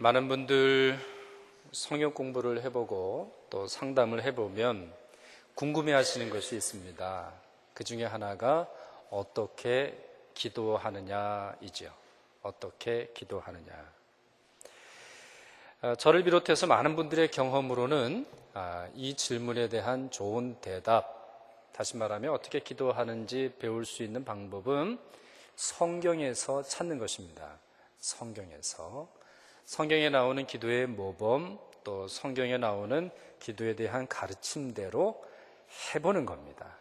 많은 분들 성경 공부를 해보고 또 상담을 해보면 궁금해하시는 것이 있습니다. 그 중에 하나가 어떻게 기도하느냐이죠. 어떻게 기도하느냐. 저를 비롯해서 많은 분들의 경험으로는 이 질문에 대한 좋은 대답, 다시 말하면 어떻게 기도하는지 배울 수 있는 방법은 성경에서 찾는 것입니다. 성경에 나오는 기도의 모범, 또 성경에 나오는 기도에 대한 가르침대로 해보는 겁니다.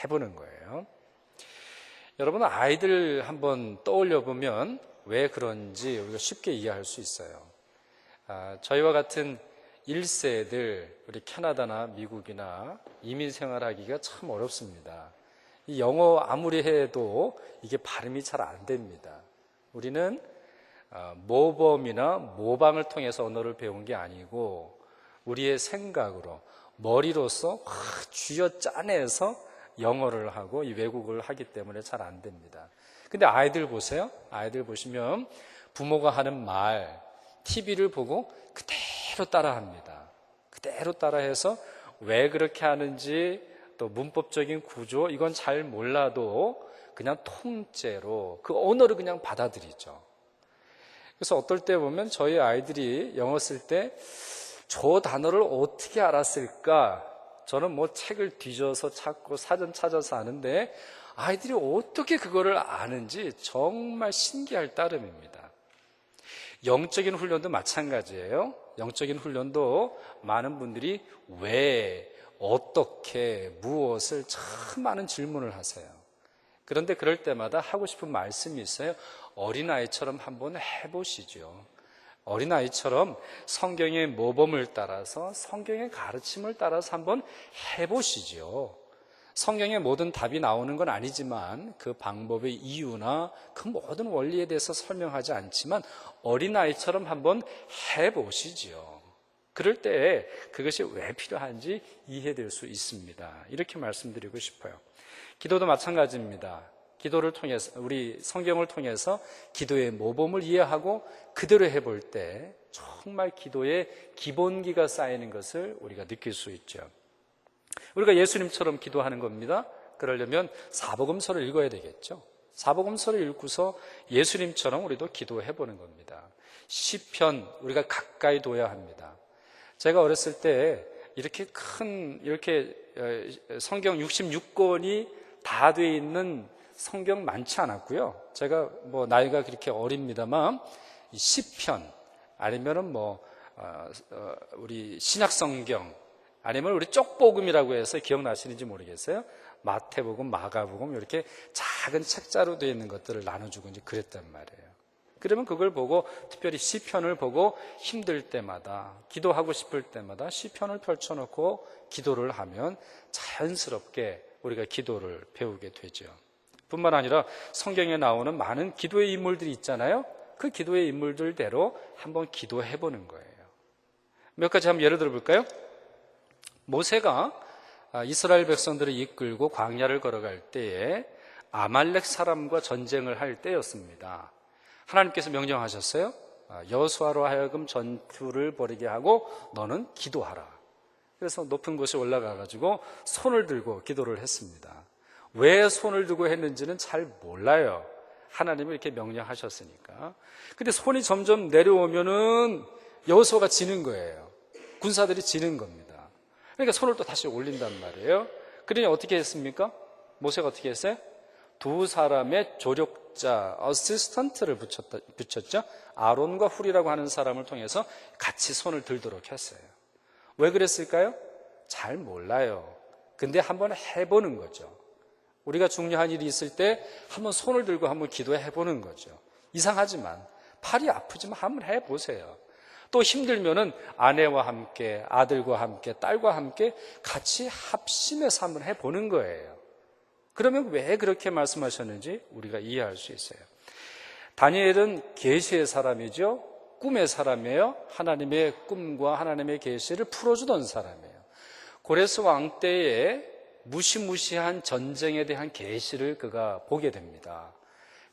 해보는 거예요. 여러분, 아이들 한번 떠올려 보면 왜 그런지 우리가 쉽게 이해할 수 있어요. 저희와 같은 1세들, 우리 캐나다나 미국이나 이민 생활하기가 참 어렵습니다. 이 영어 아무리 해도 이게 발음이 잘 안 됩니다. 우리는 모범이나 모방을 통해서 언어를 배운 게 아니고 우리의 생각으로, 머리로서 쥐어짜내서 영어를 하고 이 외국어를 하기 때문에 잘 안 됩니다. 근데 아이들 보세요. 아이들 보시면 부모가 하는 말, TV를 보고 그대로 따라합니다. 그대로 따라해서 왜 그렇게 하는지, 또 문법적인 구조, 이건 잘 몰라도 그냥 통째로 그 언어를 그냥 받아들이죠. 그래서 어떨 때 보면 저희 아이들이 영어 쓸 때 저 단어를 어떻게 알았을까? 저는 뭐 책을 뒤져서 찾고 사전 찾아서 아는데 아이들이 어떻게 그거를 아는지 정말 신기할 따름입니다. 영적인 훈련도 마찬가지예요. 영적인 훈련도 많은 분들이 왜, 어떻게, 무엇을 참 많은 질문을 하세요. 그런데 그럴 때마다 하고 싶은 말씀이 있어요. 어린아이처럼 한번 해보시죠. 어린아이처럼 성경의 모범을 따라서, 성경의 가르침을 따라서 한번 해보시죠. 성경의 모든 답이 나오는 건 아니지만 그 방법의 이유나 그 모든 원리에 대해서 설명하지 않지만 어린아이처럼 한번 해보시죠. 그럴 때 그것이 왜 필요한지 이해될 수 있습니다. 이렇게 말씀드리고 싶어요. 기도도 마찬가지입니다. 기도를 통해서, 우리 성경을 통해서 기도의 모범을 이해하고 그대로 해볼 때 정말 기도의 기본기가 쌓이는 것을 우리가 느낄 수 있죠. 우리가 예수님처럼 기도하는 겁니다. 그러려면 사복음서를 읽어야 되겠죠. 사복음서를 읽고서 예수님처럼 우리도 기도해보는 겁니다. 시편 우리가 가까이 둬야 합니다. 제가 어렸을 때 이렇게 성경 66권이 다 돼 있는 성경 많지 않았고요. 제가 뭐 나이가 그렇게 어립니다만 시편 아니면은 우리 신약 성경 아니면 우리 쪽복음이라고 해서 기억나시는지 모르겠어요. 마태복음, 마가복음 이렇게 작은 책자로 되어 있는 것들을 나눠주고 이제 그랬단 말이에요. 그러면 그걸 보고 특별히 시편을 보고 힘들 때마다, 기도하고 싶을 때마다 시편을 펼쳐놓고 기도를 하면 자연스럽게 우리가 기도를 배우게 되죠. 뿐만 아니라 성경에 나오는 많은 기도의 인물들이 있잖아요. 그 기도의 인물들대로 한번 기도해보는 거예요. 몇 가지 한번 예를 들어볼까요? 모세가 이스라엘 백성들을 이끌고 광야를 걸어갈 때에 아말렉 사람과 전쟁을 할 때였습니다. 하나님께서 명령하셨어요. 여호수아로 하여금 전투를 벌이게 하고 너는 기도하라. 그래서 높은 곳에 올라가가지고 손을 들고 기도를 했습니다. 왜 손을 들고 했는지는 잘 몰라요. 하나님이 이렇게 명령하셨으니까. 근데 손이 점점 내려오면은 여호수아가 지는 거예요. 군사들이 지는 겁니다. 그러니까 손을 또 다시 올린단 말이에요. 그러니 어떻게 했습니까? 모세가 어떻게 했어요? 두 사람의 조력자, 어시스턴트를 붙였죠. 아론과 훌이라고 하는 사람을 통해서 같이 손을 들도록 했어요. 왜 그랬을까요? 잘 몰라요. 근데 한번 해보는 거죠. 우리가 중요한 일이 있을 때 한번 손을 들고 한번 기도해보는 거죠. 이상하지만, 팔이 아프지만 한번 해보세요. 또 힘들면은 아내와 함께, 아들과 함께, 딸과 함께 같이 합심해서 한번 해보는 거예요. 그러면 왜 그렇게 말씀하셨는지 우리가 이해할 수 있어요. 다니엘은 계시의 사람이죠. 꿈의 사람이에요. 하나님의 꿈과 하나님의 계시를 풀어주던 사람이에요. 고레스 왕 때에 무시무시한 전쟁에 대한 계시를 그가 보게 됩니다.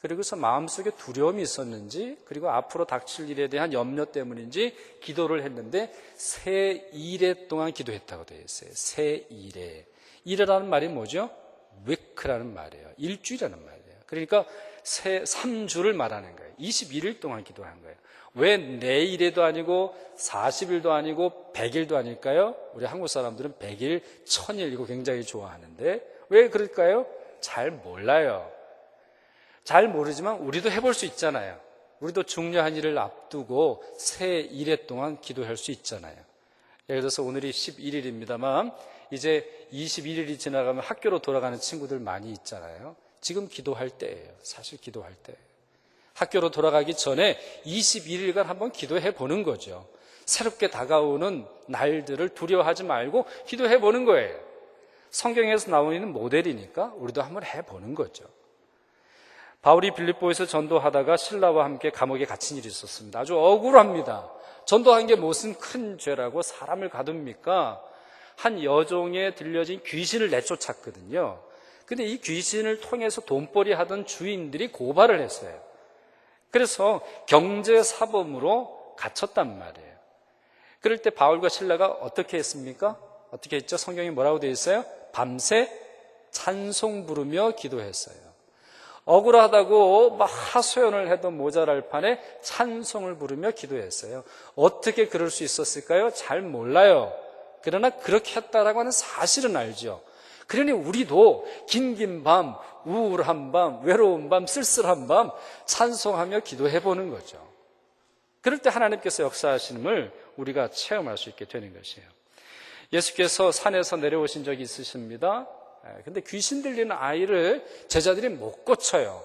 그리고서 마음속에 두려움이 있었는지, 그리고 앞으로 닥칠 일에 대한 염려 때문인지 기도를 했는데 세 일해 동안 기도했다고 되어 있어요. 세 일해. 일해라는 말이 뭐죠? 위크라는 말이에요. 일주일이라는 말이에요. 그러니까 3주를 말하는 거예요. 21일 동안 기도한 거예요. 왜 내일에도 아니고 40일도 아니고 100일도 아닐까요? 우리 한국 사람들은 100일, 1000일 이거 굉장히 좋아하는데 왜 그럴까요? 잘 몰라요. 잘 모르지만 우리도 해볼 수 있잖아요. 우리도 중요한 일을 앞두고 세 일해 동안 기도할 수 있잖아요. 예를 들어서 오늘이 11일입니다만 이제 21일이 지나가면 학교로 돌아가는 친구들 많이 있잖아요. 지금 기도할 때예요. 사실 기도할 때. 학교로 돌아가기 전에 21일간 한번 기도해 보는 거죠. 새롭게 다가오는 날들을 두려워하지 말고 기도해 보는 거예요. 성경에서 나오는 모델이니까 우리도 한번 해보는 거죠. 바울이 빌립보에서 전도하다가 신라와 함께 감옥에 갇힌 일이 있었습니다. 아주 억울합니다. 전도한 게 무슨 큰 죄라고 사람을 가둡니까? 한 여종에 들려진 귀신을 내쫓았거든요. 근데 이 귀신을 통해서 돈벌이 하던 주인들이 고발을 했어요. 그래서 경제사범으로 갇혔단 말이에요. 그럴 때 바울과 실라가 어떻게 했습니까? 어떻게 했죠? 성경이 뭐라고 되어 있어요? 밤새 찬송 부르며 기도했어요. 억울하다고 막 하소연을 해도 모자랄 판에 찬송을 부르며 기도했어요. 어떻게 그럴 수 있었을까요? 잘 몰라요. 그러나 그렇게 했다라고 하는 사실은 알죠. 그러니 우리도 긴긴 밤, 우울한 밤, 외로운 밤, 쓸쓸한 밤 찬송하며 기도해보는 거죠. 그럴 때 하나님께서 역사하심을 우리가 체험할 수 있게 되는 것이에요. 예수께서 산에서 내려오신 적이 있으십니다. 근데 귀신 들리는 아이를 제자들이 못 고쳐요.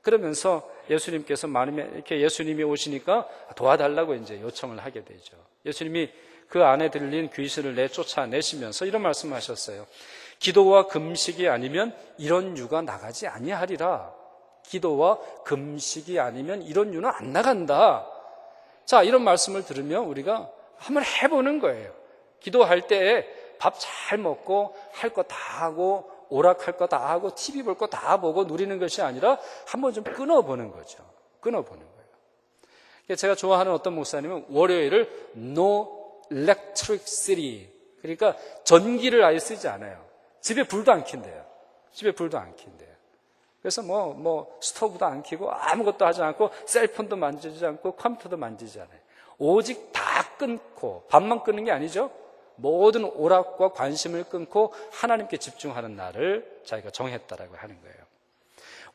그러면서 예수님께서 이렇게 예수님이 오시니까 도와달라고 이제 요청을 하게 되죠. 예수님이 그 안에 들린 귀신을 내쫓아내시면서 이런 말씀하셨어요. 기도와 금식이 아니면 이런 유가 나가지 아니하리라. 기도와 금식이 아니면 이런 유는 안 나간다. 자, 이런 말씀을 들으면 우리가 한번 해보는 거예요. 기도할 때 밥 잘 먹고 할 거 다 하고 오락할 거 다 하고 TV 볼 거 다 보고 누리는 것이 아니라 한번 좀 끊어보는 거죠. 끊어보는 거예요. 제가 좋아하는 어떤 목사님은 월요일을 No Electricity, 그러니까 전기를 아예 쓰지 않아요. 집에 불도 안 켠대요. 집에 불도 안 켠대요. 그래서 스토브도 안 켜고 아무것도 하지 않고 셀폰도 만지지 않고 컴퓨터도 만지지 않아요. 오직 다 끊고, 밥만 끊는 게 아니죠. 모든 오락과 관심을 끊고 하나님께 집중하는 날을 자기가 정했다라고 하는 거예요.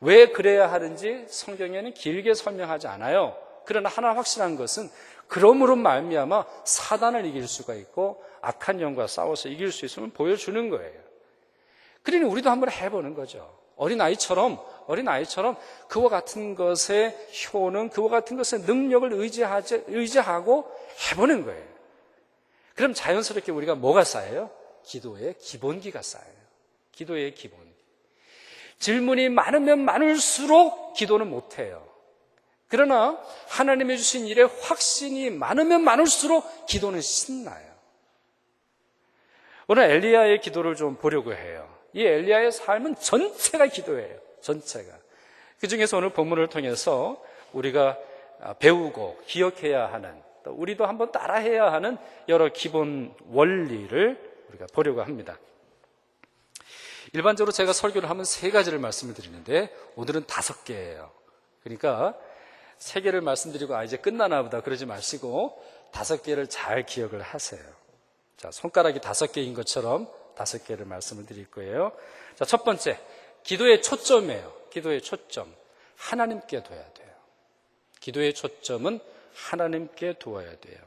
왜 그래야 하는지 성경에는 길게 설명하지 않아요. 그러나 하나 확실한 것은 그러므로 말미암아 사단을 이길 수가 있고 악한 영과 싸워서 이길 수 있음을 보여주는 거예요. 그러니 우리도 한번 해보는 거죠. 어린아이처럼 그와 같은 것의 효능, 그와 같은 것의 능력을 의지하고 해보는 거예요. 그럼 자연스럽게 우리가 뭐가 쌓여요? 기도의 기본기가 쌓여요. 기도의 기본기. 질문이 많으면 많을수록 기도는 못해요. 그러나 하나님이 주신 일에 확신이 많으면 많을수록 기도는 신나요. 오늘 엘리야의 기도를 좀 보려고 해요. 이 엘리야의 삶은 전체가 기도예요. 전체가. 그 중에서 오늘 본문을 통해서 우리가 배우고 기억해야 하는, 또 우리도 한번 따라해야 하는 여러 기본 원리를 우리가 보려고 합니다. 일반적으로 제가 설교를 하면 3가지를 말씀을 드리는데 오늘은 5개예요. 그러니까 3개를 말씀드리고 이제 끝나나 보다 그러지 마시고 5개를 잘 기억을 하세요. 자, 손가락이 5개인 것처럼 5개를 말씀을 드릴 거예요. 자, 첫 번째, 기도의 초점이에요. 기도의 초점. 하나님께 둬야 돼요. 기도의 초점은 하나님께 두어야 돼요.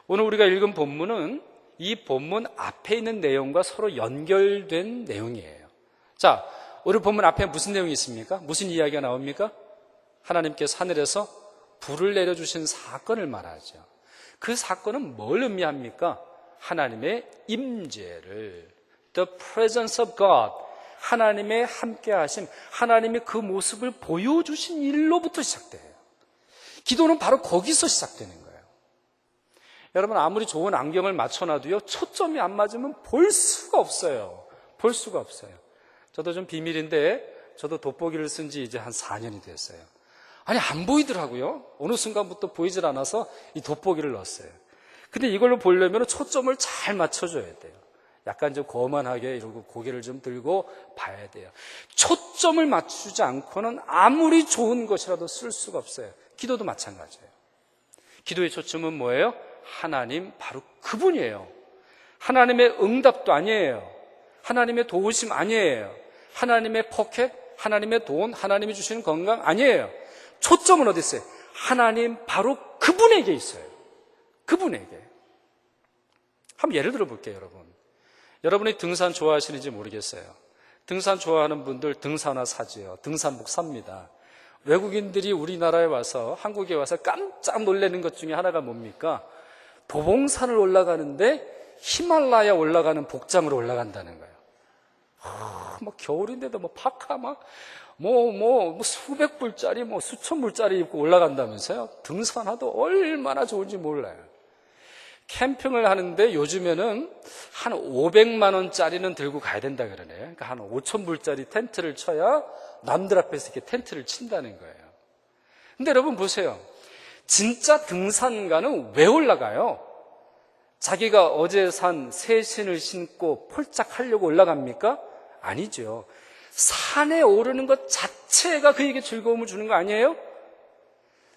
오늘 우리가 읽은 본문은 이 본문 앞에 있는 내용과 서로 연결된 내용이에요. 자, 오늘 본문 앞에 무슨 내용이 있습니까? 무슨 이야기가 나옵니까? 하나님께서 하늘에서 불을 내려주신 사건을 말하죠. 그 사건은 뭘 의미합니까? 하나님의 임재를, The presence of God, 하나님의 함께하심, 하나님의 그 모습을 보여주신 일로부터 시작돼요. 기도는 바로 거기서 시작되는 거예요. 여러분, 아무리 좋은 안경을 맞춰놔도요, 초점이 안 맞으면 볼 수가 없어요. 볼 수가 없어요. 저도 좀 비밀인데 저도 돋보기를 쓴 지 이제 한 4년이 됐어요. 아니, 안 보이더라고요. 어느 순간부터 보이질 않아서 이 돋보기를 넣었어요. 근데 이걸로 보려면 초점을 잘 맞춰줘야 돼요. 약간 좀 거만하게 이러고 고개를 좀 들고 봐야 돼요. 초점을 맞추지 않고는 아무리 좋은 것이라도 쓸 수가 없어요. 기도도 마찬가지예요. 기도의 초점은 뭐예요? 하나님, 바로 그분이에요. 하나님의 응답도 아니에요. 하나님의 도우심 아니에요. 하나님의 포켓, 하나님의 돈, 하나님이 주시는 건강 아니에요. 초점은 어디 있어요? 하나님, 바로 그분에게 있어요. 그분에게. 한번 예를 들어 볼게요, 여러분. 여러분이 등산 좋아하시는지 모르겠어요. 등산 좋아하는 분들 등산화 사지요. 등산복 삽니다. 외국인들이 우리나라에 와서, 한국에 와서 깜짝 놀라는 것 중에 하나가 뭡니까? 도봉산을 올라가는데 히말라야 올라가는 복장으로 올라간다는 거예요. 뭐 겨울인데도 뭐 파카 뭐 수백 불짜리 수천 불짜리 입고 올라간다면서요? 등산화도 얼마나 좋은지 몰라요. 캠핑을 하는데 요즘에는 한 500만 원짜리는 들고 가야 된다 그러네요. 그러니까 한 5천 불짜리 텐트를 쳐야 남들 앞에서 이렇게 텐트를 친다는 거예요. 근데 여러분 보세요. 진짜 등산가는 왜 올라가요? 자기가 어제 산 새 신을 신고 폴짝 하려고 올라갑니까? 아니죠. 산에 오르는 것 자체가 그에게 즐거움을 주는 거 아니에요?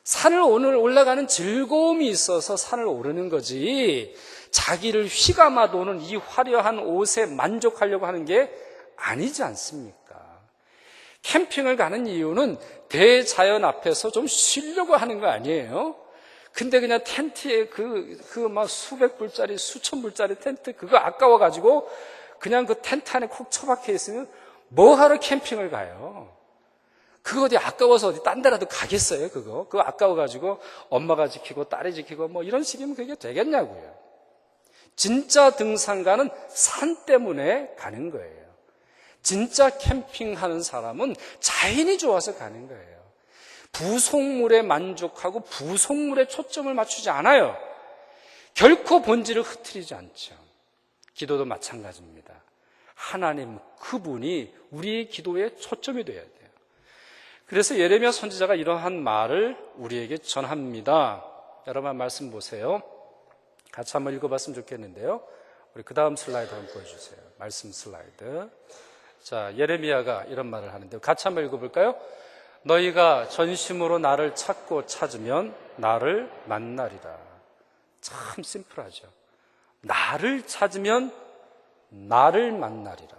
산을 오늘 올라가는 즐거움이 있어서 산을 오르는 거지, 자기를 휘감아 도는 이 화려한 옷에 만족하려고 하는 게 아니지 않습니까? 캠핑을 가는 이유는 대자연 앞에서 좀 쉬려고 하는 거 아니에요? 근데 그냥 텐트에 막 수백 불짜리, 수천 불짜리 텐트, 그거 아까워가지고 그냥 그 텐트 안에 콕 처박혀 있으면 뭐하러 캠핑을 가요? 그거 어디 아까워서 어디 딴 데라도 가겠어요, 그거 아까워가지고 엄마가 지키고 딸이 지키고 뭐 이런 식이면 그게 되겠냐고요. 진짜 등산가는 산 때문에 가는 거예요. 진짜 캠핑하는 사람은 자연이 좋아서 가는 거예요. 부속물에 만족하고 부속물에 초점을 맞추지 않아요. 결코 본질을 흐트리지 않죠. 기도도 마찬가지입니다. 하나님, 그분이 우리의 기도의 초점이 되어야 돼요. 그래서 예레미야 선지자가 이러한 말을 우리에게 전합니다. 여러분 말씀 보세요. 같이 한번 읽어봤으면 좋겠는데요. 우리 그 다음 슬라이드 한번 보여주세요. 말씀 슬라이드. 자, 예레미야가 이런 말을 하는데요. 같이 한번 읽어볼까요? 너희가 전심으로 나를 찾고 찾으면 나를 만나리라. 참 심플하죠. 나를 찾으면 나를 만나리라.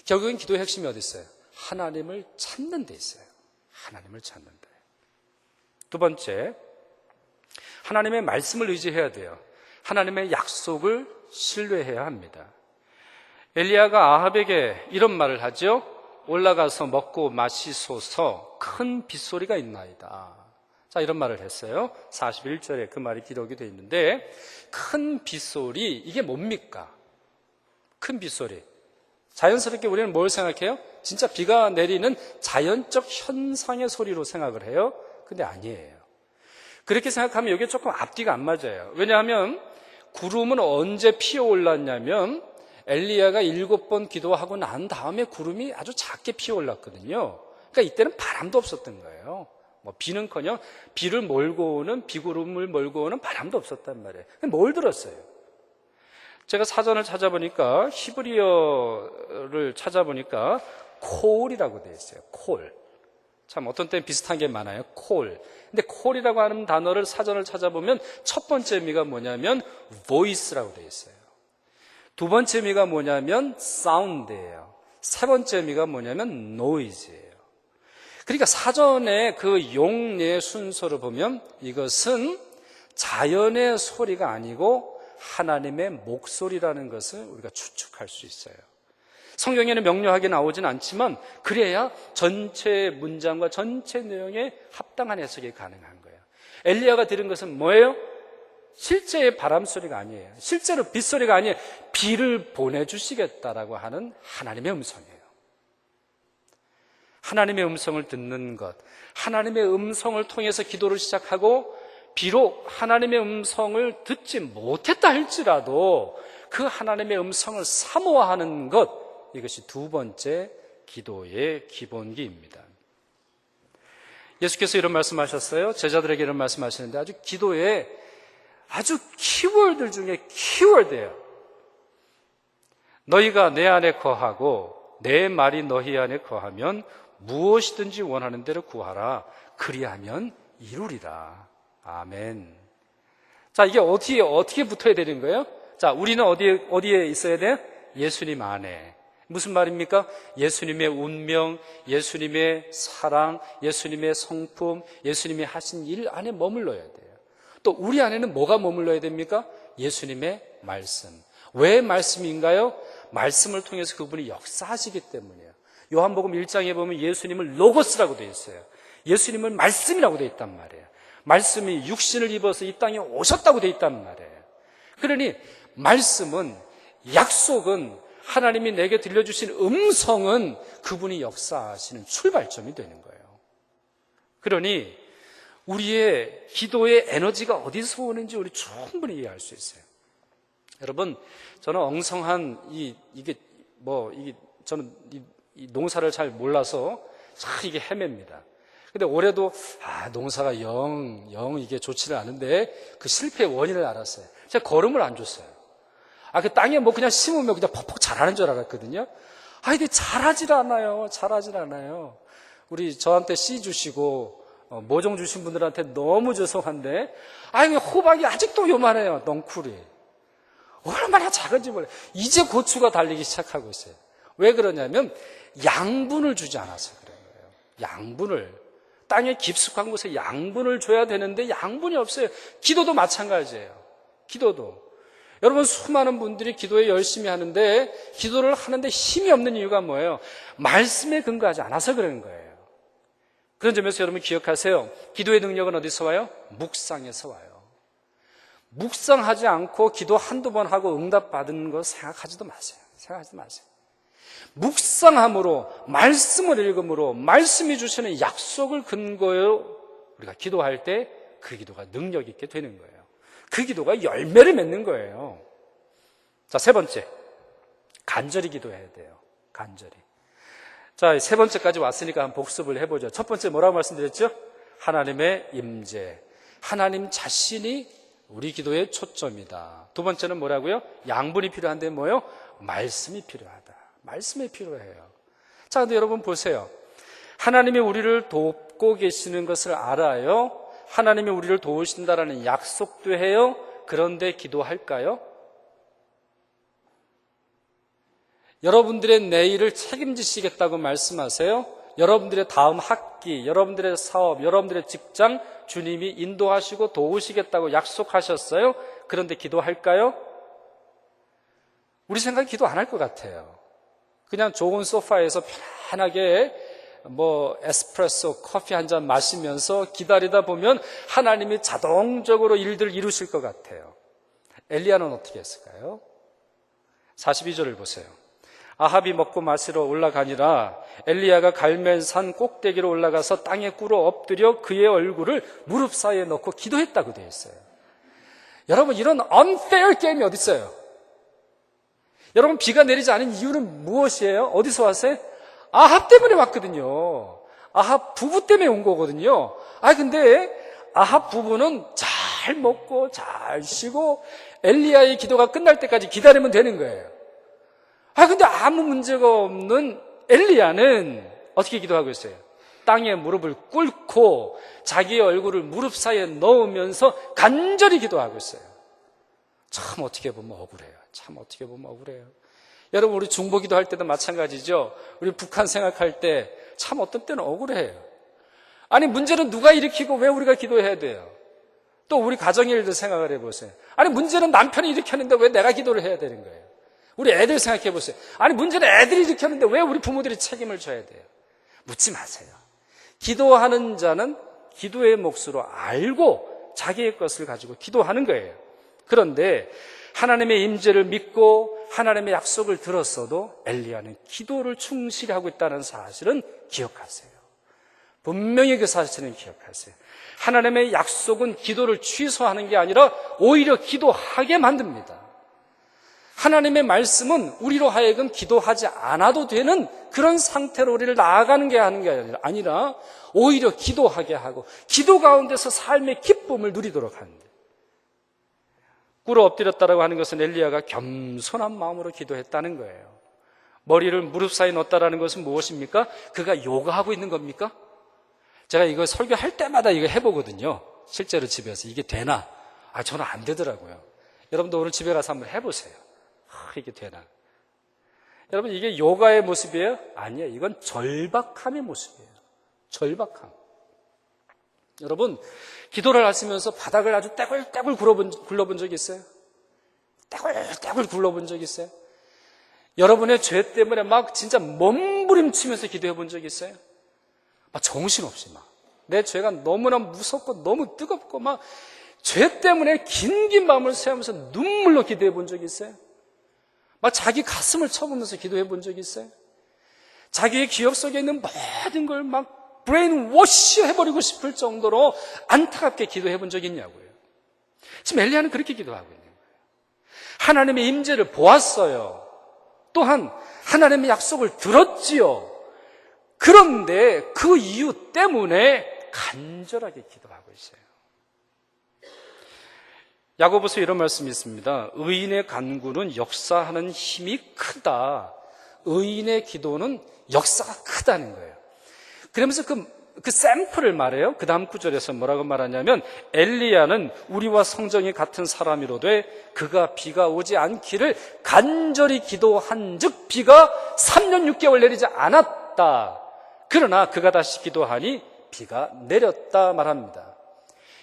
결국엔 기도의 핵심이 어디 있어요? 하나님을 찾는 데 있어요. 하나님을 찾는 데. 두 번째, 하나님의 말씀을 의지해야 돼요. 하나님의 약속을 신뢰해야 합니다. 엘리야가 아합에게 이런 말을 하죠. 올라가서 먹고 마시소서, 큰 빗소리가 있나이다. 자, 이런 말을 했어요. 41절에 그 말이 기록이 되어 있는데, 큰 빗소리, 이게 뭡니까? 큰 빗소리. 자연스럽게 우리는 뭘 생각해요? 진짜 비가 내리는 자연적 현상의 소리로 생각을 해요. 근데 아니에요. 그렇게 생각하면 여기에 조금 앞뒤가 안 맞아요. 왜냐하면 구름은 언제 피어올랐냐면 엘리야가 7번 기도하고 난 다음에 구름이 아주 작게 피어올랐거든요. 그러니까 이때는 바람도 없었던 거예요. 뭐 비는커녕 비를 몰고 오는, 비구름을 몰고 오는 바람도 없었단 말이에요. 뭘 들었어요? 제가 사전을 찾아보니까, 히브리어를 찾아보니까 콜이라고 되어 있어요. 콜. 참 어떤 때는 비슷한 게 많아요. 콜. 근데 콜이라고 하는 단어를 사전을 찾아보면 첫 번째 의미가 뭐냐면 voice라고 되어 있어요. 두 번째 의미가 뭐냐면 sound예요. 세 번째 의미가 뭐냐면 noise예요. 그러니까 사전에 그 용례 순서를 보면 이것은 자연의 소리가 아니고 하나님의 목소리라는 것을 우리가 추측할 수 있어요. 성경에는 명료하게 나오진 않지만 그래야 전체 문장과 전체 내용에 합당한 해석이 가능한 거예요. 엘리야가 들은 것은 뭐예요? 실제의 바람 소리가 아니에요. 실제로 빗소리가 아니에요. 비를 보내주시겠다라고 하는 하나님의 음성이에요. 하나님의 음성을 듣는 것, 하나님의 음성을 통해서 기도를 시작하고 비록 하나님의 음성을 듣지 못했다 할지라도 그 하나님의 음성을 사모하는 것, 이것이 두 번째 기도의 기본기입니다. 예수께서 이런 말씀하셨어요. 제자들에게 이런 말씀하시는데 아주 기도의 아주 키워드들 중에 키워드예요. 너희가 내 안에 거하고 내 말이 너희 안에 거하면 무엇이든지 원하는 대로 구하라. 그리하면 이루리라. 아멘. 자, 이게 어떻게 붙어야 되는 거예요? 자, 우리는 어디에 있어야 돼요? 예수님 안에. 무슨 말입니까? 예수님의 운명, 예수님의 사랑, 예수님의 성품, 예수님이 하신 일 안에 머물러야 돼요. 또 우리 안에는 뭐가 머물러야 됩니까? 예수님의 말씀. 왜 말씀인가요? 말씀을 통해서 그분이 역사하시기 때문이에요. 요한복음 1장에 보면 예수님을 로고스라고 되어 있어요. 예수님을 말씀이라고 되어 있단 말이에요. 말씀이 육신을 입어서 이 땅에 오셨다고 되어 있단 말이에요. 그러니 말씀은, 약속은, 하나님이 내게 들려주신 음성은 그분이 역사하시는 출발점이 되는 거예요. 그러니 우리의 기도의 에너지가 어디서 오는지 우리 충분히 이해할 수 있어요. 여러분, 저는 엉성한 저는 이 농사를 잘 몰라서 참 이게 헤맵니다. 근데 올해도 농사가 영 이게 좋지는 않은데 그 실패의 원인을 알았어요. 제가 거름을 안 줬어요. 그 땅에 뭐 그냥 심으면 그냥 퍽퍽 자라는 줄 알았거든요. 근데 자라질 않아요. 우리 저한테 씨 주시고 모종 주신 분들한테 너무 죄송한데 호박이 아직도 요만해요. 넝쿨이. 얼마나 작은지 몰라요. 이제 고추가 달리기 시작하고 있어요. 왜 그러냐면 양분을 주지 않아서 그런 거예요. 양분을. 땅에 깊숙한 곳에 양분을 줘야 되는데 양분이 없어요. 기도도 마찬가지예요. 기도도. 여러분, 수많은 분들이 기도에 열심히 하는데 기도를 하는데 힘이 없는 이유가 뭐예요? 말씀에 근거하지 않아서 그러는 거예요. 그런 점에서 여러분 기억하세요. 기도의 능력은 어디서 와요? 묵상에서 와요. 묵상하지 않고 기도 한두 번 하고 응답받은 거 생각하지도 마세요. 묵상함으로, 말씀을 읽음으로, 말씀이 주시는 약속을 근거로 우리가 기도할 때 그 기도가 능력 있게 되는 거예요. 그 기도가 열매를 맺는 거예요. 자, 세 번째, 간절히 기도해야 돼요. 간절히. 자, 세 번째까지 왔으니까 한번 복습을 해보죠. 첫 번째 뭐라고 말씀드렸죠? 하나님의 임재, 하나님 자신이 우리 기도의 초점이다. 두 번째는 뭐라고요? 양분이 필요한데 뭐요? 말씀이 필요하다. 말씀이 필요해요. 자, 근데 여러분 보세요. 하나님이 우리를 돕고 계시는 것을 알아요. 하나님이 우리를 도우신다라는 약속도 해요. 그런데 기도할까요? 여러분들의 내일을 책임지시겠다고 말씀하세요. 여러분들의 다음 학기, 여러분들의 사업, 여러분들의 직장 주님이 인도하시고 도우시겠다고 약속하셨어요. 그런데 기도할까요? 우리 생각에 기도 안 할 것 같아요. 그냥 좋은 소파에서 편안하게 에스프레소 커피 한 잔 마시면서 기다리다 보면 하나님이 자동적으로 일들을 이루실 것 같아요. 엘리야는 어떻게 했을까요? 42절을 보세요. 아합이 먹고 마시러 올라가니라 엘리야가 갈멜산 꼭대기로 올라가서 땅에 꿇어 엎드려 그의 얼굴을 무릎 사이에 넣고 기도했다고 되어 있어요. 여러분, 이런 unfair 게임이 어디 있어요? 여러분, 비가 내리지 않은 이유는 무엇이에요? 어디서 왔어요? 아합 때문에 왔거든요. 아합 부부 때문에 온 거거든요. 근데 아합 부부는 잘 먹고 잘 쉬고 엘리야의 기도가 끝날 때까지 기다리면 되는 거예요. 근데 아무 문제가 없는 엘리야는 어떻게 기도하고 있어요? 땅에 무릎을 꿇고 자기의 얼굴을 무릎 사이에 넣으면서 간절히 기도하고 있어요. 참 어떻게 보면 억울해요. 여러분, 우리 중보기도 할 때도 마찬가지죠. 우리 북한 생각할 때 참 어떤 때는 억울해요. 문제는 누가 일으키고 왜 우리가 기도해야 돼요? 또 우리 가정의 일도 생각을 해보세요. 문제는 남편이 일으켰는데 왜 내가 기도를 해야 되는 거예요? 우리 애들 생각해 보세요. 문제는 애들이 일으켰는데 왜 우리 부모들이 책임을 져야 돼요? 묻지 마세요. 기도하는 자는 기도의 몫으로 알고 자기의 것을 가지고 기도하는 거예요. 그런데 하나님의 임재를 믿고 하나님의 약속을 들었어도 엘리야는 기도를 충실히 하고 있다는 사실은 기억하세요. 분명히 그 사실은 기억하세요. 하나님의 약속은 기도를 취소하는 게 아니라 오히려 기도하게 만듭니다. 하나님의 말씀은 우리로 하여금 기도하지 않아도 되는 그런 상태로 우리를 나아가는 게 아니라 오히려 기도하게 하고 기도 가운데서 삶의 기쁨을 누리도록 하는데, 꿇어 엎드렸다라고 하는 것은 엘리야가 겸손한 마음으로 기도했다는 거예요. 머리를 무릎 사이에 넣었다라는 것은 무엇입니까? 그가 요가하고 있는 겁니까? 제가 이거 설교할 때마다 이거 해보거든요. 실제로 집에서 이게 되나? 저는 안 되더라고요. 여러분도 오늘 집에 가서 한번 해보세요. 이게 되나? 여러분, 이게 요가의 모습이에요? 아니에요. 이건 절박함의 모습이에요. 절박함. 여러분, 기도를 하시면서 바닥을 아주 떼굴떼굴 굴러본 적 있어요? 떼굴떼굴 굴러본 적 있어요? 여러분의 죄 때문에 막 진짜 몸부림치면서 기도해 본 적 있어요? 막 정신없이 내 죄가 너무나 무섭고 너무 뜨겁고 막 죄 때문에 긴긴 밤을 새우면서 눈물로 기도해 본 적 있어요? 막 자기 가슴을 쳐보면서 기도해 본 적 있어요? 자기의 기억 속에 있는 모든 걸 막 브레인 워시 해버리고 싶을 정도로 안타깝게 기도해 본 적이 있냐고요. 지금 엘리야는 그렇게 기도하고 있는 거예요. 하나님의 임재를 보았어요. 또한 하나님의 약속을 들었지요. 그런데 그 이유 때문에 간절하게 기도하고 있어요. 야고보서 이런 말씀이 있습니다. 의인의 간구는 역사하는 힘이 크다. 의인의 기도는 역사가 크다는 거예요. 그러면서 그 샘플을 말해요. 그 다음 구절에서 뭐라고 말하냐면, 엘리야는 우리와 성정이 같은 사람이로되 그가 비가 오지 않기를 간절히 기도한 즉 비가 3년 6개월 내리지 않았다. 그러나 그가 다시 기도하니 비가 내렸다 말합니다.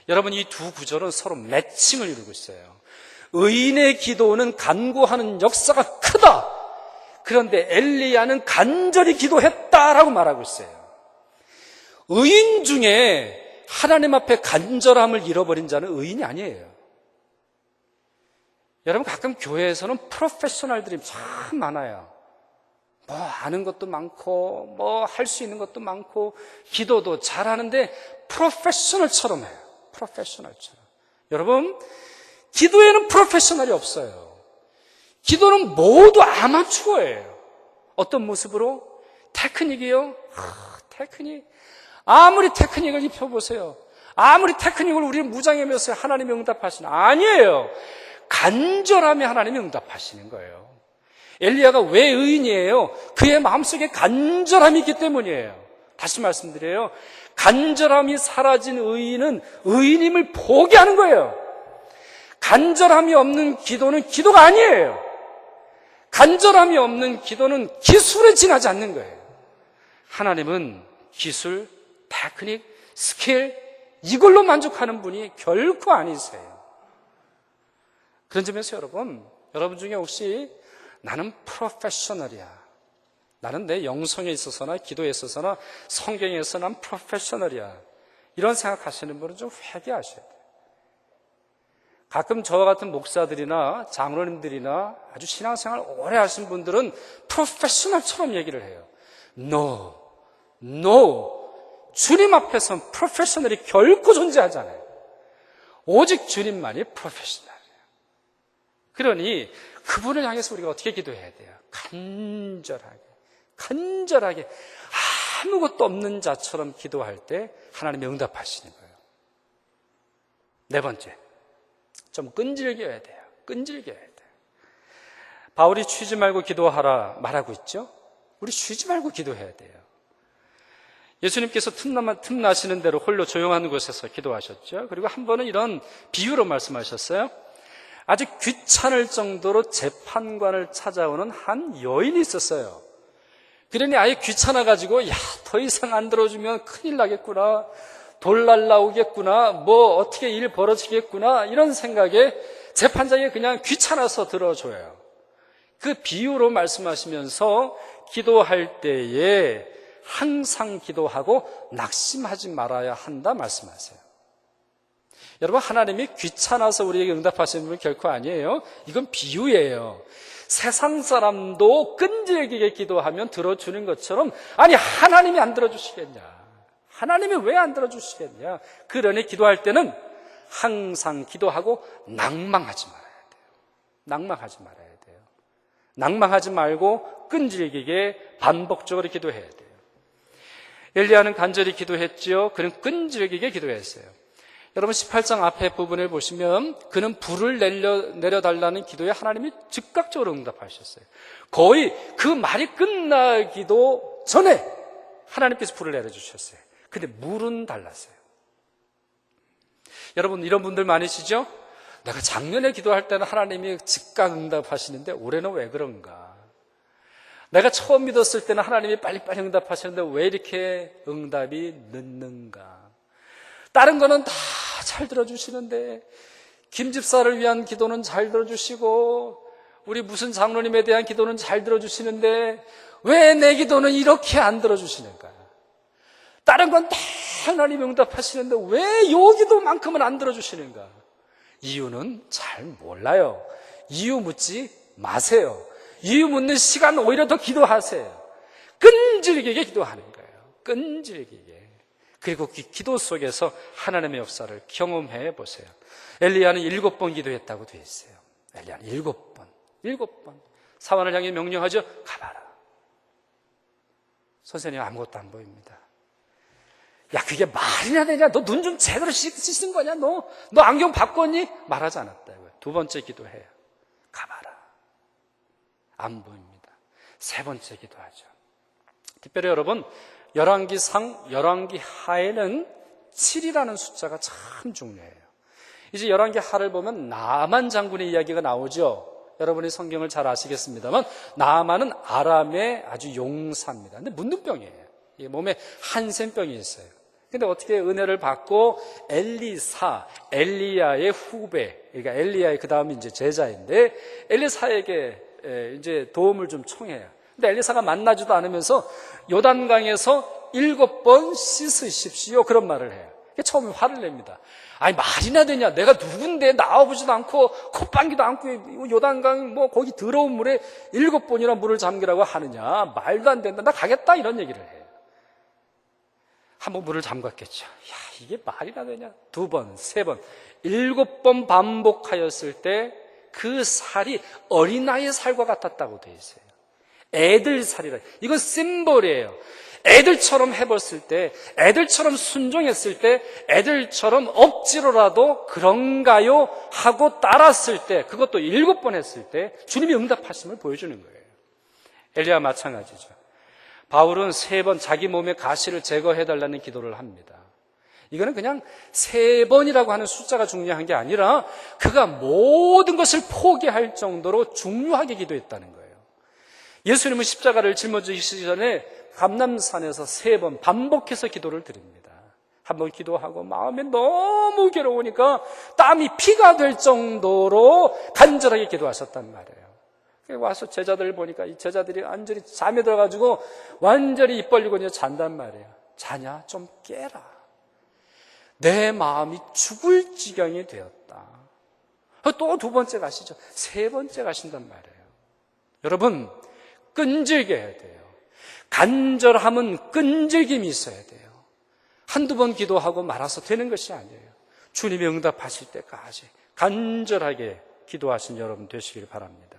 여러분, 이 두 구절은 서로 매칭을 이루고 있어요. 의인의 기도는 간구하는 역사가 크다. 그런데 엘리야는 간절히 기도했다라고 말하고 있어요. 의인 중에 하나님 앞에 간절함을 잃어버린 자는 의인이 아니에요. 여러분, 가끔 교회에서는 프로페셔널들이 참 많아요. 뭐 아는 것도 많고 뭐 할 수 있는 것도 많고 기도도 잘하는데 프로페셔널처럼 해요. 프로페셔널처럼. 여러분, 기도에는 프로페셔널이 없어요. 기도는 모두 아마추어예요. 어떤 모습으로? 테크닉이요? 테크닉. 아무리 테크닉을 입혀보세요. 아무리 테크닉을 우리는 무장하면서 하나님이 응답하시나? 아니에요. 간절함에 하나님이 응답하시는 거예요. 엘리야가 왜 의인이에요? 그의 마음속에 간절함이 있기 때문이에요. 다시 말씀드려요. 간절함이 사라진 의인은 의인임을 포기하는 거예요. 간절함이 없는 기도는 기도가 아니에요. 간절함이 없는 기도는 기술에 지나지 않는 거예요. 하나님은 기술, 테크닉, 스킬 이걸로 만족하는 분이 결코 아니세요. 그런 점에서 여러분 중에 혹시 나는 프로페셔널이야, 나는 내 영성에 있어서나 기도에 있어서나 성경에서 난 프로페셔널이야, 이런 생각하시는 분은 좀 회개하셔야 돼요. 가끔 저와 같은 목사들이나 장로님들이나 아주 신앙생활 오래 하신 분들은 프로페셔널처럼 얘기를 해요. No. 주님 앞에서는 프로페셔널이 결코 존재하지 않아요. 오직 주님만이 프로페셔널이에요. 그러니 그분을 향해서 우리가 어떻게 기도해야 돼요? 간절하게 아무것도 없는 자처럼 기도할 때 하나님이 응답하시는 거예요. 네 번째, 좀 끈질겨야 돼요. 바울이 쉬지 말고 기도하라 말하고 있죠? 우리 쉬지 말고 기도해야 돼요. 예수님께서 틈나시는 대로 홀로 조용한 곳에서 기도하셨죠. 그리고 한 번은 이런 비유로 말씀하셨어요. 아주 귀찮을 정도로 재판관을 찾아오는 한 여인이 있었어요. 그러니 아예 귀찮아가지고 더 이상 안 들어주면 큰일 나겠구나, 돌 날라오겠구나, 뭐 어떻게 일 벌어지겠구나, 이런 생각에 재판장이 그냥 귀찮아서 들어줘요. 그 비유로 말씀하시면서 기도할 때에 항상 기도하고 낙심하지 말아야 한다 말씀하세요. 여러분, 하나님이 귀찮아서 우리에게 응답하시는 분은 결코 아니에요. 이건 비유예요. 세상 사람도 끈질기게 기도하면 들어주는 것처럼, 아니 하나님이 안 들어주시겠냐, 하나님이 왜 안 들어주시겠냐. 그러니 기도할 때는 항상 기도하고 낭망하지 말아야 돼요. 낭망하지 말고 끈질기게 반복적으로 기도해야 돼요. 엘리야는 간절히 기도했지요. 그는 끈질기게 기도했어요. 여러분 18장 앞에 부분을 보시면 그는 불을 내려달라는 기도에 하나님이 즉각적으로 응답하셨어요. 거의 그 말이 끝나기도 전에 하나님께서 불을 내려주셨어요. 근데 물은 달랐어요. 여러분 이런 분들 많으시죠? 내가 작년에 기도할 때는 하나님이 즉각 응답하시는데 올해는 왜 그런가? 내가 처음 믿었을 때는 하나님이 빨리빨리 응답하시는데 왜 이렇게 응답이 늦는가? 다른 거는 다 잘 들어주시는데 김 집사를 위한 기도는 잘 들어주시고 우리 무슨 장로님에 대한 기도는 잘 들어주시는데 왜 내 기도는 이렇게 안 들어주시는가? 다른 건 다 하나님이 응답하시는데 왜 요 기도만큼은 안 들어주시는가? 이유는 잘 몰라요. 이유 묻지 마세요. 이유 묻는 시간 오히려 더 기도하세요. 끈질기게 기도하는 거예요. 끈질기게. 그리고 기도 속에서 하나님의 역사를 경험해 보세요. 엘리야는 7번 기도했다고 되어 있어요. 엘리야는 7번. 사환을 향해 명령하죠. 가봐라. 선생님 아무것도 안 보입니다. 야 그게 말이나 되냐? 너 눈 좀 제대로 씻은 거냐? 너 안경 바꿨니? 말하지 않았다고요. 2번째 기도해요. 가봐라. 안 보입니다. 3번째 기도하죠. 특별히 여러분 열왕기상, 열왕기하에는 7이라는 숫자가 참 중요해요. 이제 열왕기하를 보면 나만 장군의 이야기가 나오죠. 여러분이 성경을 잘 아시겠습니다만 나만은 아람의 아주 용사입니다. 근데 문둥병이에요. 몸에 한센병이 있어요. 근데 어떻게 은혜를 받고 엘리야의 후배, 그러니까 엘리야의 그 다음이 이제 제자인데 엘리사에게 이제 도움을 좀 청해요. 근데 엘리사가 만나지도 않으면서 요단강에서 7번 씻으십시오. 그런 말을 해요. 처음에 화를 냅니다. 아니 말이나 되냐? 내가 누군데 나와보지도 않고 콧방귀도 않고 요단강 뭐 거기 더러운 물에 7번이나 물을 잠기라고 하느냐? 말도 안 된다. 나 가겠다 이런 얘기를 해요. 한번 물을 잠갔겠죠. 야 이게 말이나 되냐? 2번, 3번, 7번 반복하였을 때 그 살이 어린아이의 살과 같았다고 되어 있어요. 애들 살이라. 이건 심볼이에요. 애들처럼 해봤을 때, 애들처럼 순종했을 때, 애들처럼 억지로라도 그런가요? 하고 따랐을 때, 그것도 7번 했을 때 주님이 응답하심을 보여주는 거예요. 엘리야 마찬가지죠. 바울은 3번 자기 몸의 가시를 제거해달라는 기도를 합니다. 이거는 그냥 3번이라고 하는 숫자가 중요한 게 아니라 그가 모든 것을 포기할 정도로 중요하게 기도했다는 거예요. 예수님은 십자가를 짊어지시기 전에 감람산에서 3번 반복해서 기도를 드립니다. 한번 기도하고 마음이 너무 괴로우니까 땀이 피가 될 정도로 간절하게 기도하셨단 말이에요. 와서 제자들을 보니까 이 제자들이 완전히 잠에 들어가지고 완전히 입 벌리고 이제 잔단 말이에요. 자냐? 좀 깨라. 내 마음이 죽을 지경이 되었다. 또 2번째 가시죠. 3번째 가신단 말이에요. 여러분 끈질게 해야 돼요. 간절함은 끈질김이 있어야 돼요. 1-2번 기도하고 말아서 되는 것이 아니에요. 주님이 응답하실 때까지 간절하게 기도하신 여러분 되시길 바랍니다.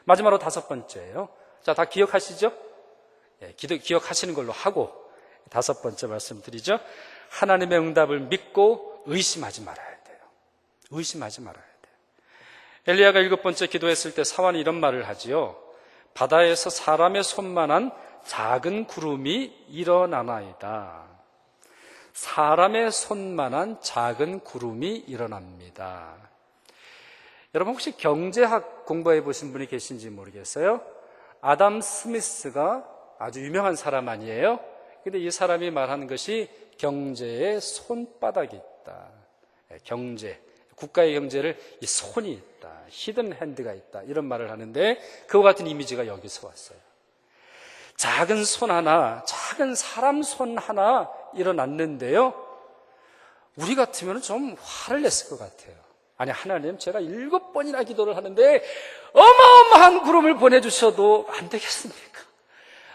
마지막으로 5번째예요. 자, 다 기억하시죠? 기억하시는 걸로 하고 5번째 말씀드리죠. 하나님의 응답을 믿고 의심하지 말아야 돼요. 의심하지 말아야 돼요. 엘리야가 7번째 기도했을 때 사환이 이런 말을 하지요. 바다에서 사람의 손만한 작은 구름이 일어나나이다. 사람의 손만한 작은 구름이 일어납니다. 여러분 혹시 경제학 공부해 보신 분이 계신지 모르겠어요? 아담 스미스가 아주 유명한 사람 아니에요? 근데 이 사람이 말하는 것이 경제에 손바닥이 있다. 경제, 국가의 경제를 이 손이 있다. 히든 핸드가 있다. 이런 말을 하는데 그와 같은 이미지가 여기서 왔어요. 작은 손 하나, 작은 사람 손 하나 일어났는데요. 우리 같으면 좀 화를 냈을 것 같아요. 아니 하나님 제가 7번이나 기도를 하는데 어마어마한 구름을 보내주셔도 안 되겠습니까?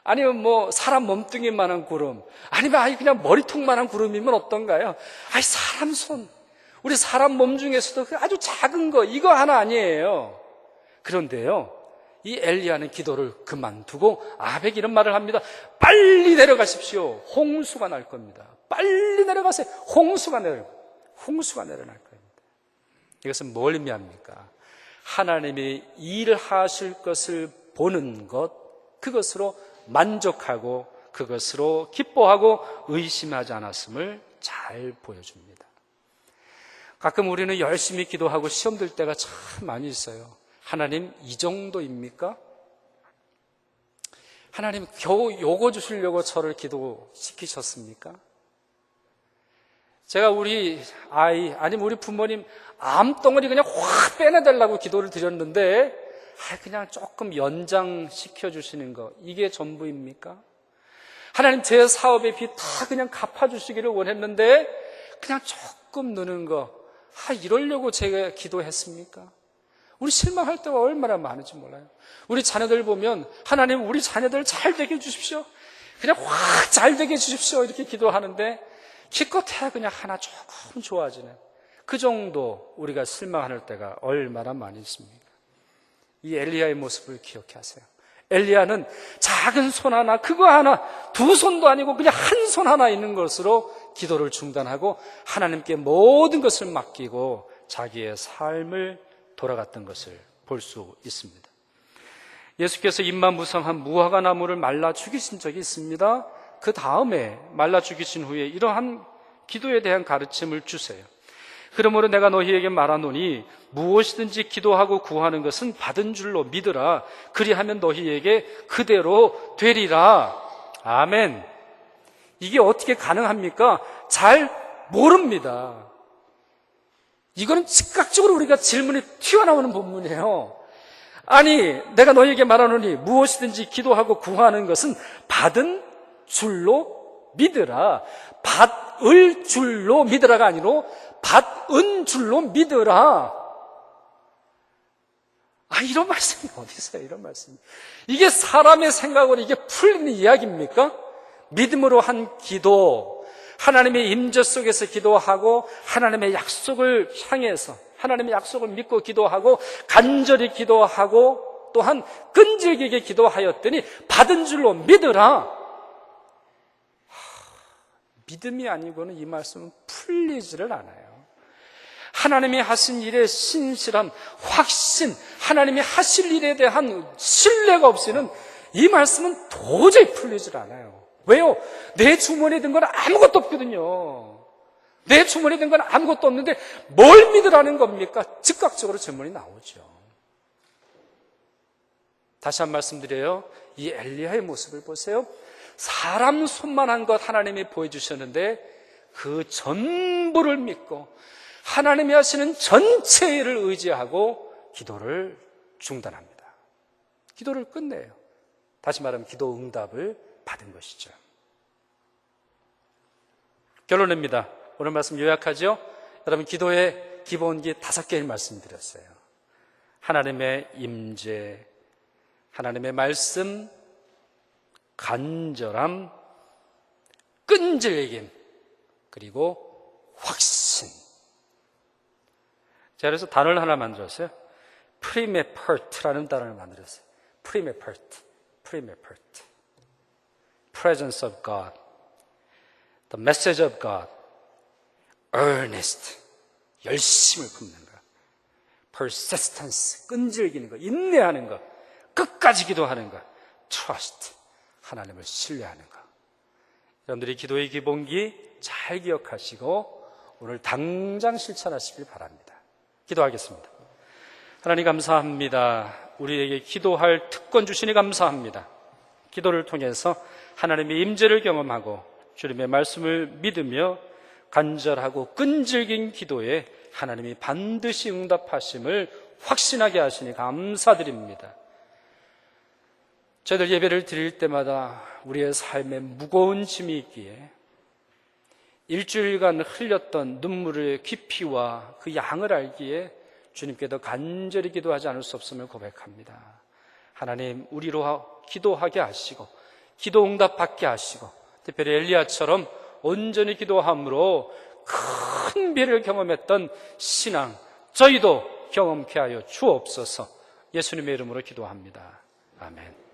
아니면 뭐 사람 몸뚱이만한 구름, 아니면 그냥 머리통만한 구름이면 어떤가요? 사람 손, 우리 사람 몸 중에서도 아주 작은 거, 이거 하나 아니에요. 그런데요, 이 엘리야는 기도를 그만두고 아합에게 이런 말을 합니다. 빨리 내려가십시오. 홍수가 날 겁니다. 빨리 내려가세요. 홍수가 내려날 겁니다. 이것은 뭘 의미합니까? 하나님이 일하실 것을 보는 것, 그것으로 만족하고 그것으로 기뻐하고 의심하지 않았음을 잘 보여줍니다. 가끔 우리는 열심히 기도하고 시험 들 때가 참 많이 있어요. 하나님, 이 정도입니까? 하나님, 겨우 요거 주시려고 저를 기도시키셨습니까? 제가 우리 아이, 아니면 우리 부모님 암덩어리 그냥 확 빼내달라고 기도를 드렸는데, 그냥 조금 연장시켜 주시는 거, 이게 전부입니까? 하나님, 제 사업의 빚 다 그냥 갚아주시기를 원했는데, 그냥 조금 느는 거, 이러려고 제가 기도했습니까? 우리 실망할 때가 얼마나 많은지 몰라요. 우리 자녀들 보면, 하나님, 우리 자녀들 잘 되게 해주십시오. 그냥 확 잘 되게 해주십시오. 이렇게 기도하는데, 기껏해야 그냥 하나 조금 좋아지는, 그 정도 우리가 실망할 때가 얼마나 많이 있습니까? 이 엘리야의 모습을 기억해 하세요. 엘리야는 작은 손 하나, 그거 하나, 두 손도 아니고 그냥 한 손 하나 있는 것으로 기도를 중단하고 하나님께 모든 것을 맡기고 자기의 삶을 돌아갔던 것을 볼 수 있습니다. 예수께서 잎만 무성한 무화과 나무를 말라 죽이신 적이 있습니다. 그 다음에 말라 죽이신 후에 이러한 기도에 대한 가르침을 주세요. 그러므로 내가 너희에게 말하노니 무엇이든지 기도하고 구하는 것은 받은 줄로 믿으라. 그리하면 너희에게 그대로 되리라. 아멘. 이게 어떻게 가능합니까? 잘 모릅니다. 이거는 즉각적으로 우리가 질문이 튀어나오는 본문이에요. 아니, 내가 너희에게 말하노니 무엇이든지 기도하고 구하는 것은 받은 줄로 믿으라. 받을 줄로 믿으라가 아니로 받은 줄로 믿으라. 이런 말씀이 어디 있어요? 이런 말씀이. 이게 사람의 생각으로 이게 풀리는 이야기입니까? 믿음으로 한 기도, 하나님의 임재 속에서 기도하고 하나님의 약속을 향해서 하나님의 약속을 믿고 기도하고 간절히 기도하고 또한 끈질기게 기도하였더니 받은 줄로 믿으라. 믿음이 아니고는 이 말씀은 풀리지를 않아요. 하나님이 하신 일에 신실한 확신, 하나님이 하실 일에 대한 신뢰가 없이는 이 말씀은 도저히 풀리질 않아요. 왜요? 내 주머니에 든 건 아무것도 없거든요. 내 주머니에 든 건 아무것도 없는데 뭘 믿으라는 겁니까? 즉각적으로 질문이 나오죠. 다시 한 말씀드려요. 이 엘리야의 모습을 보세요. 사람 손만한 것 하나님이 보여주셨는데 그 전부를 믿고 하나님이 하시는 전체 일을 의지하고 기도를 중단합니다. 기도를 끝내요. 다시 말하면 기도 응답을 받은 것이죠. 결론입니다. 오늘 말씀 요약하죠. 여러분, 기도의 기본기 5개를 말씀드렸어요. 하나님의 임재, 하나님의 말씀, 간절함, 끈질김, 그리고 확신. 자, 그래서 단어를 하나 만들었어요. 프리메퍼트라는 단어를 만들었어요. 프리메퍼트. Presence of God, the message of God, earnest, 열심을 굽는 것, persistence, 끈질기는 것, 인내하는 것, 끝까지 기도하는 것, trust, 하나님을 신뢰하는 것. 여러분들이 기도의 기본기 잘 기억하시고 오늘 당장 실천하시길 바랍니다. 기도하겠습니다. 하나님 감사합니다. 우리에게 기도할 특권 주시니 감사합니다. 기도를 통해서 하나님의 임재를 경험하고 주님의 말씀을 믿으며 간절하고 끈질긴 기도에 하나님이 반드시 응답하심을 확신하게 하시니 감사드립니다. 저희들 예배를 드릴 때마다 우리의 삶에 무거운 짐이 있기에 일주일간 흘렸던 눈물의 깊이와 그 양을 알기에 주님께 더 간절히 기도하지 않을 수 없음을 고백합니다. 하나님, 우리로 기도하게 하시고 기도 응답받게 하시고 특별히 엘리야처럼 온전히 기도함으로 큰 비를 경험했던 신앙 저희도 경험케 하여 주옵소서. 예수님의 이름으로 기도합니다. 아멘.